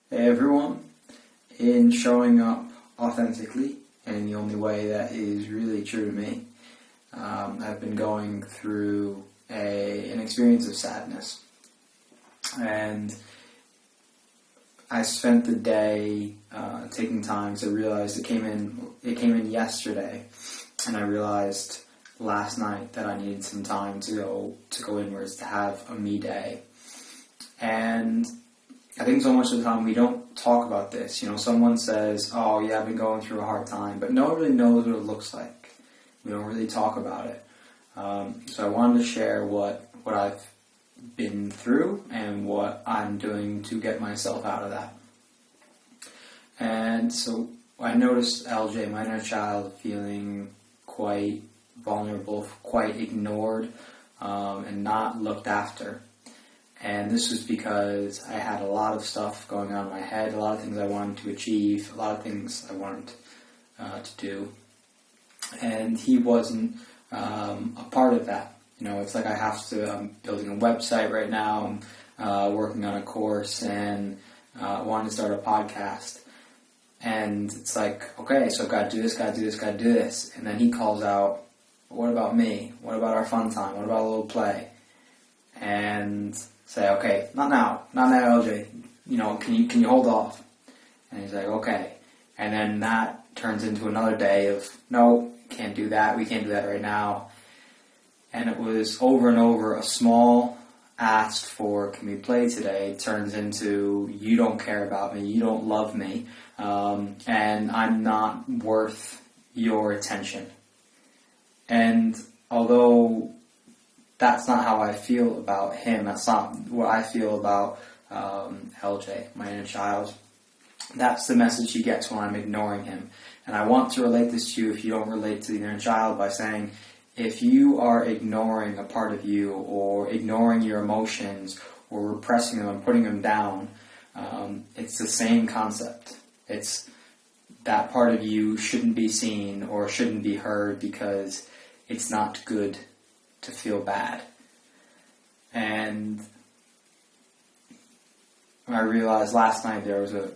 Hey everyone, in showing up authentically in the only way that is really true to me, I've been going through an experience of sadness, and I spent the day taking time to realize it came in yesterday, and I realized last night that I needed some time to go inwards, to have a me day. And I think so much of the time we don't talk about this. You know, someone says, oh yeah, I've been going through a hard time, but no one really knows what it looks like. We don't really talk about it. So I wanted to share what I've been through and what I'm doing to get myself out of that. And so I noticed LJ, my inner child, feeling quite vulnerable, quite ignored, and not looked after. And this was because I had a lot of stuff going on in my head, a lot of things I wanted to achieve, a lot of things I wanted to do. And he wasn't a part of that. You know, it's like I'm building a website right now, I'm working on a course, and wanting to start a podcast. And it's like, okay, so I've got to do this, got to do this, got to do this. And then he calls out, what about me? What about our fun time? What about a little play? And say, okay, not now, LJ. You know, can you hold off? And he's like, okay. And then that turns into another day of, no, can't do that. We can't do that right now. And it was over and over. A small ask for, can we play today, turns into, you don't care about me, you don't love me, and I'm not worth your attention. And although that's not how I feel about him, that's not what I feel about LJ, my inner child, that's the message he gets when I'm ignoring him. And I want to relate this to you if you don't relate to the inner child by saying, if you are ignoring a part of you, or ignoring your emotions, or repressing them and putting them down, it's the same concept. It's that part of you shouldn't be seen or shouldn't be heard because it's not good to feel bad. And I realized last night there was a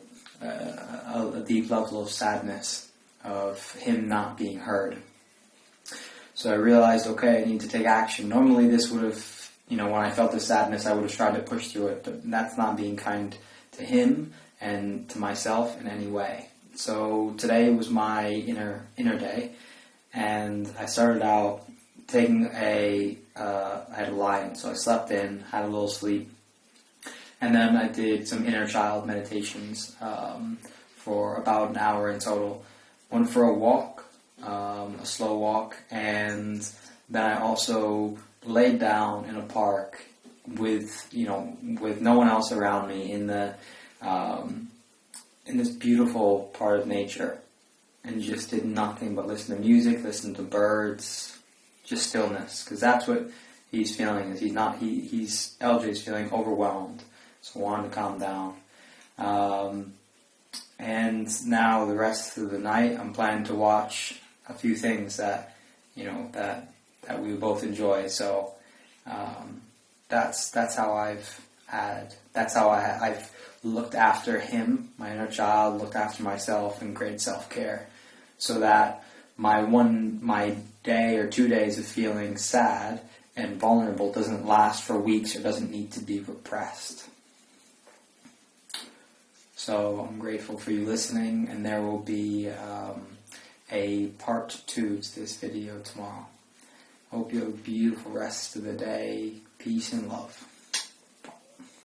deep level of sadness of him not being heard. So I realized, okay, I need to take action. Normally this would have, when I felt the sadness, I would have tried to push through it, but that's not being kind to him and to myself in any way. So today was my inner day, and I started out taking I had a lie-in, so I slept in, had a little sleep, and then I did some inner child meditations for about an hour in total. One for a walk, a slow walk, and then I also laid down in a park with no one else around me in this beautiful part of nature, and just did nothing but listen to music, listen to birds, just stillness, because that's what he's feeling. LJ's feeling overwhelmed, so I wanted to calm down. And now the rest of the night, I'm planning to watch a few things that we both enjoy. So that's how I've looked after him, my inner child, looked after myself in great self-care, so that my day or 2 days of feeling sad and vulnerable doesn't last for weeks or doesn't need to be repressed. So I'm grateful for you listening, and there will be a part 2 to this video tomorrow. Hope you have a beautiful rest of the day. Peace and love.